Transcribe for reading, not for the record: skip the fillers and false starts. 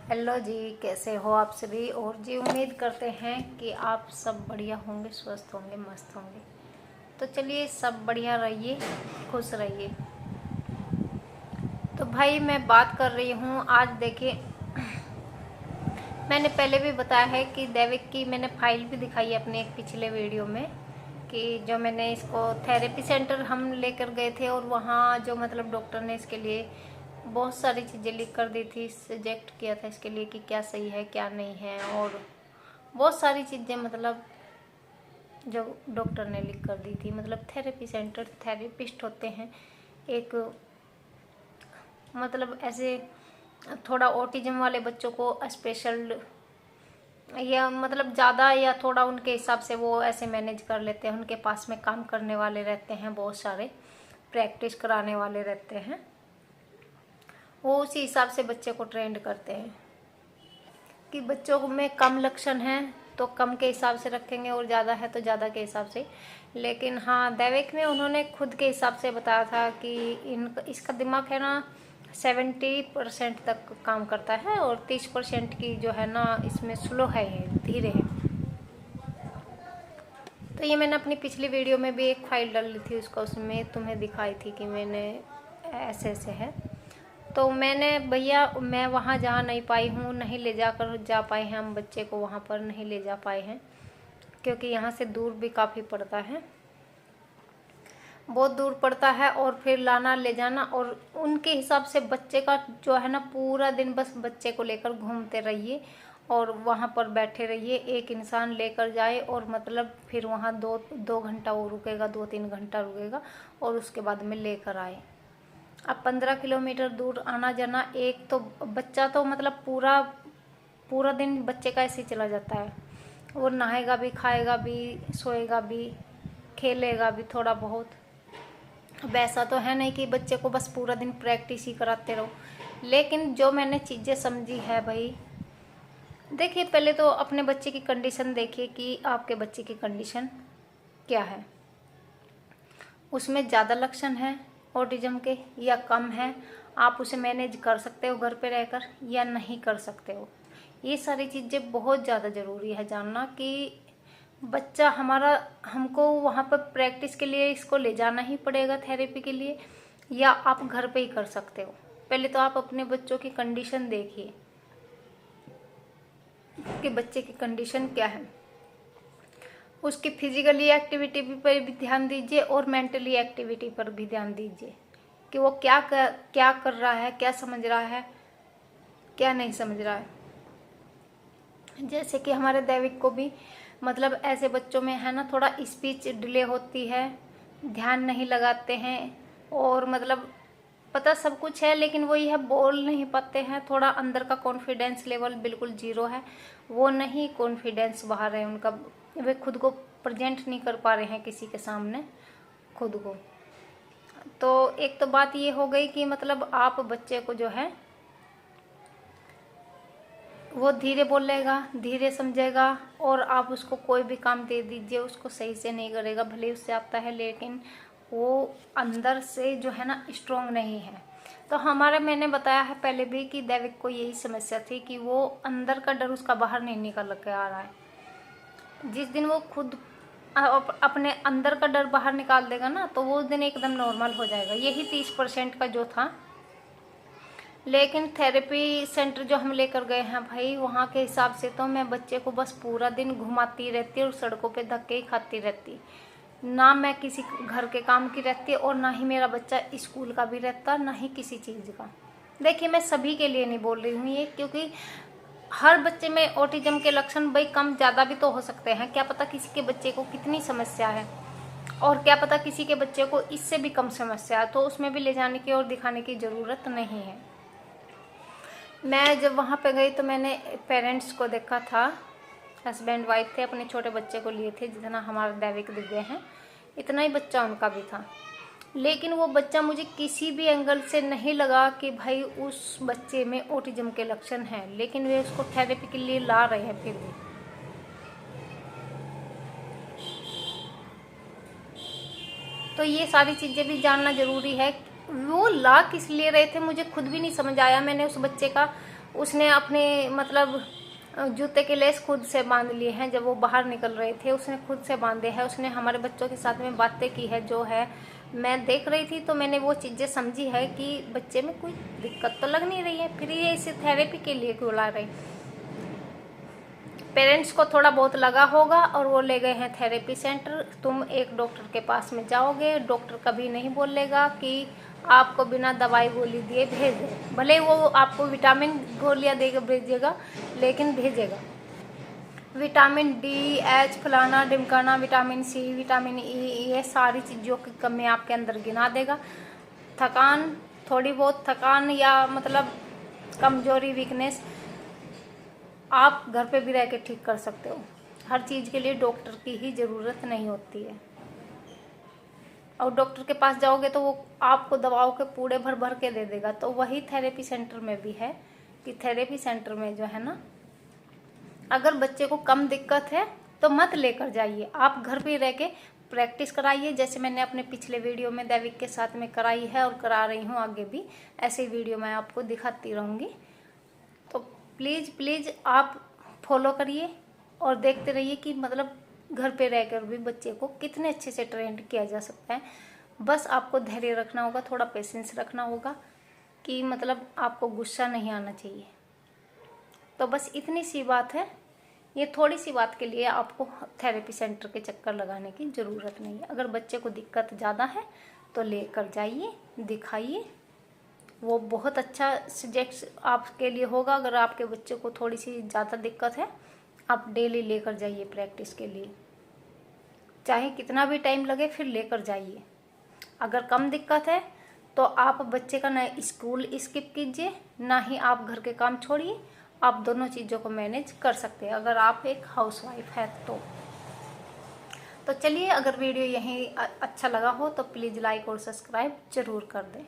Hello जी, कैसे हो आप सभी। और जी उम्मीद करते हैं कि आप सब बढ़िया होंगे, स्वस्थ होंगे, मस्त होंगे। तो चलिए, सब बढ़िया रहिए, खुश रहिए। तो भाई मैं बात कर रही हूँ आज। देखिए, मैंने पहले भी बताया है कि दैविक की मैंने फाइल भी दिखाई है अपने एक पिछले वीडियो में, कि जो मैंने इसको थेरेपी सेंटर हम लेकर गए थे और वहाँ जो मतलब डॉक्टर ने इसके लिए बहुत सारी चीज़ें लिख कर दी थी, सजेक्ट किया था इसके लिए कि क्या सही है क्या नहीं है, और बहुत सारी चीज़ें मतलब जो डॉक्टर ने लिख कर दी थी। मतलब थेरेपी सेंटर, थेरेपिस्ट होते हैं एक, मतलब ऐसे थोड़ा ऑटिज्म वाले बच्चों को स्पेशल या मतलब ज़्यादा या थोड़ा उनके हिसाब से वो ऐसे मैनेज कर लेते हैं। उनके पास में काम करने वाले रहते हैं, बहुत सारे प्रैक्टिस कराने वाले रहते हैं, वो उसी हिसाब से बच्चे को ट्रेंड करते हैं कि बच्चों में कम लक्षण हैं तो कम के हिसाब से रखेंगे और ज़्यादा है तो ज़्यादा के हिसाब से। लेकिन हाँ, दैविक में उन्होंने खुद के हिसाब से बताया था कि इसका दिमाग है ना 70% तक काम करता है और 30% की जो है ना इसमें स्लो है, ये धीरे है। तो ये मैंने अपनी पिछली वीडियो में भी एक फाइल डाली थी उसका, उसमें तुम्हें दिखाई थी कि मैंने ऐसे ऐसे है। तो मैंने भैया मैं वहाँ जहाँ नहीं पाई हूँ, नहीं ले जाकर जा पाए हैं हम बच्चे को, वहाँ पर नहीं ले जा पाए हैं क्योंकि यहाँ से दूर भी काफ़ी पड़ता है, बहुत दूर पड़ता है। और फिर लाना ले जाना, और उनके हिसाब से बच्चे का जो है ना पूरा दिन बस बच्चे को लेकर घूमते रहिए और वहाँ पर बैठे रहिए, एक इंसान लेकर जाए और मतलब फिर वहाँ दो घंटा वो रुकेगा, 2-3 घंटा रुकेगा और उसके बाद में लेकर आए। अब 15 किलोमीटर दूर आना जाना, एक तो बच्चा तो मतलब पूरा पूरा दिन बच्चे का ऐसे ही चला जाता है। वो नहाएगा भी, खाएगा भी, सोएगा भी, खेलेगा भी थोड़ा बहुत। अब ऐसा तो है नहीं कि बच्चे को बस पूरा दिन प्रैक्टिस ही कराते रहो। लेकिन जो मैंने चीज़ें समझी है भाई, देखिए पहले तो अपने बच्चे की कंडीशन देखिए कि आपके बच्चे की कंडीशन क्या है, उसमें ज़्यादा लक्षण है ऑटिज्म के या कम है, आप उसे मैनेज कर सकते हो घर पे रहकर या नहीं कर सकते हो। ये सारी चीज़ें बहुत ज़्यादा ज़रूरी है जानना कि बच्चा हमारा, हमको वहाँ पर प्रैक्टिस के लिए इसको ले जाना ही पड़ेगा थेरेपी के लिए, या आप घर पे ही कर सकते हो। पहले तो आप अपने बच्चों की कंडीशन देखिए कि बच्चे की कंडीशन क्या है, उसकी फिजिकली एक्टिविटी पर भी ध्यान दीजिए और मेंटली एक्टिविटी पर भी ध्यान दीजिए कि वो क्या कर रहा है, क्या समझ रहा है, क्या नहीं समझ रहा है। जैसे कि हमारे दैविक को भी मतलब ऐसे बच्चों में है ना थोड़ा स्पीच डिले होती है, ध्यान नहीं लगाते हैं और मतलब पता सब कुछ है लेकिन वो यह बोल नहीं पाते हैं। थोड़ा अंदर का कॉन्फिडेंस लेवल बिल्कुल जीरो है, वो नहीं कॉन्फिडेंस बाहर है उनका, वे खुद को प्रेजेंट नहीं कर पा रहे हैं किसी के सामने खुद को। तो एक तो बात ये हो गई कि मतलब आप बच्चे को जो है वो धीरे बोलेगा, धीरे समझेगा, और आप उसको कोई भी काम दे दीजिए उसको सही से नहीं करेगा, भले उससे आता है लेकिन वो अंदर से जो है ना स्ट्रोंग नहीं है। तो हमारा, मैंने बताया है पहले भी कि दैविक को यही समस्या थी कि वो अंदर का डर उसका बाहर नहीं निकल के आ रहा है। जिस दिन वो खुद अपने अंदर का डर बाहर निकाल देगा ना तो वो उस दिन एकदम नॉर्मल हो जाएगा। यही 30% का जो था। लेकिन थेरेपी सेंटर जो हम लेकर गए हैं भाई, वहाँ के हिसाब से तो मैं बच्चे को बस पूरा दिन घुमाती रहती और सड़कों पे धक्के ही खाती रहती, ना मैं किसी घर के काम की रहती और ना ही मेरा बच्चा स्कूल का भी रहता, ना ही किसी चीज़ का। देखिए मैं सभी के लिए नहीं बोल रही हूँ ये, क्योंकि हर बच्चे में ऑटिज्म के लक्षण भाई कम ज़्यादा भी तो हो सकते हैं। क्या पता किसी के बच्चे को कितनी समस्या है और क्या पता किसी के बच्चे को इससे भी कम समस्या है, तो उसमें भी ले जाने की और दिखाने की ज़रूरत नहीं है। मैं जब वहाँ पे गई तो मैंने पेरेंट्स को देखा था, हस्बैंड वाइफ थे, अपने छोटे बच्चे को लिए थे, जितना हमारा दैविक दिव्य है इतना ही बच्चा उनका भी था। लेकिन वो बच्चा मुझे किसी भी एंगल से नहीं लगा कि भाई उस बच्चे में ऑटिज्म के लक्षण हैं, लेकिन वे उसको थेरेपी के लिए ला रहे हैं फिर भी। तो ये सारी चीज़ें भी जानना ज़रूरी है। वो ला किस लिए रहे थे मुझे खुद भी नहीं समझ आया। मैंने उस बच्चे का उसने अपने मतलब जूते के लेस खुद से बांध लिए हैं। जब वो बाहर निकल रहे थे उसने खुद से बांधे हैं। उसने हमारे बच्चों के साथ में बातें की है। जो है मैं देख रही थी तो मैंने वो चीज़ें समझी है कि बच्चे में कोई दिक्कत तो लग नहीं रही है, फिर ये इसे थेरेपी के लिए क्यों ला रही। पेरेंट्स को थोड़ा बहुत लगा होगा और वो ले गए हैं थेरेपी सेंटर। तुम एक डॉक्टर के पास में जाओगे, डॉक्टर कभी नहीं बोलेगा कि आपको बिना दवाई गोली दिए भेज दे। भले वो आपको विटामिन गोलियां देकर भेजेगा, लेकिन भेजेगा। विटामिन डी, एच, फलाना ढिमकाना, विटामिन सी, विटामिन ई, ये सारी चीज़ों की कमी आपके अंदर गिना देगा। थकान, थोड़ी बहुत थकान या मतलब कमजोरी, वीकनेस आप घर पे भी रह के ठीक कर सकते हो। हर चीज़ के लिए डॉक्टर की ही ज़रूरत नहीं होती है। और डॉक्टर के पास जाओगे तो वो आपको दवाओं के पूरे भर भर के दे देगा। तो वही थेरेपी सेंटर में भी है कि थेरेपी सेंटर में जो है ना, अगर बच्चे को कम दिक्कत है तो मत लेकर जाइए, आप घर पे रह के प्रैक्टिस कराइए। जैसे मैंने अपने पिछले वीडियो में दैविक के साथ में कराई है और करा रही हूँ, आगे भी ऐसे वीडियो मैं आपको दिखाती रहूँगी। तो प्लीज़ प्लीज़ आप फॉलो करिए और देखते रहिए कि मतलब घर पे रहकर भी बच्चे को कितने अच्छे से ट्रेन किया जा सकता है। बस आपको धैर्य रखना होगा, थोड़ा पेशेंस रखना होगा कि मतलब आपको गुस्सा नहीं आना चाहिए। तो बस इतनी सी बात है। ये थोड़ी सी बात के लिए आपको थेरेपी सेंटर के चक्कर लगाने की ज़रूरत नहीं है। अगर बच्चे को दिक्कत ज़्यादा है तो लेकर जाइए, दिखाइए, वो बहुत अच्छा सजेस्ट आपके लिए होगा। अगर आपके बच्चे को थोड़ी सी ज़्यादा दिक्कत है, आप डेली लेकर जाइए प्रैक्टिस के लिए, चाहे कितना भी टाइम लगे, फिर लेकर जाइए। अगर कम दिक्कत है तो आप बच्चे का ना स्कूल स्किप कीजिए, ना ही आप घर के काम छोड़िए। आप दोनों चीज़ों को मैनेज कर सकते हैं अगर आप एक हाउसवाइफ है तो चलिए, अगर वीडियो यहीं अच्छा लगा हो तो प्लीज़ लाइक और सब्सक्राइब जरूर कर दें।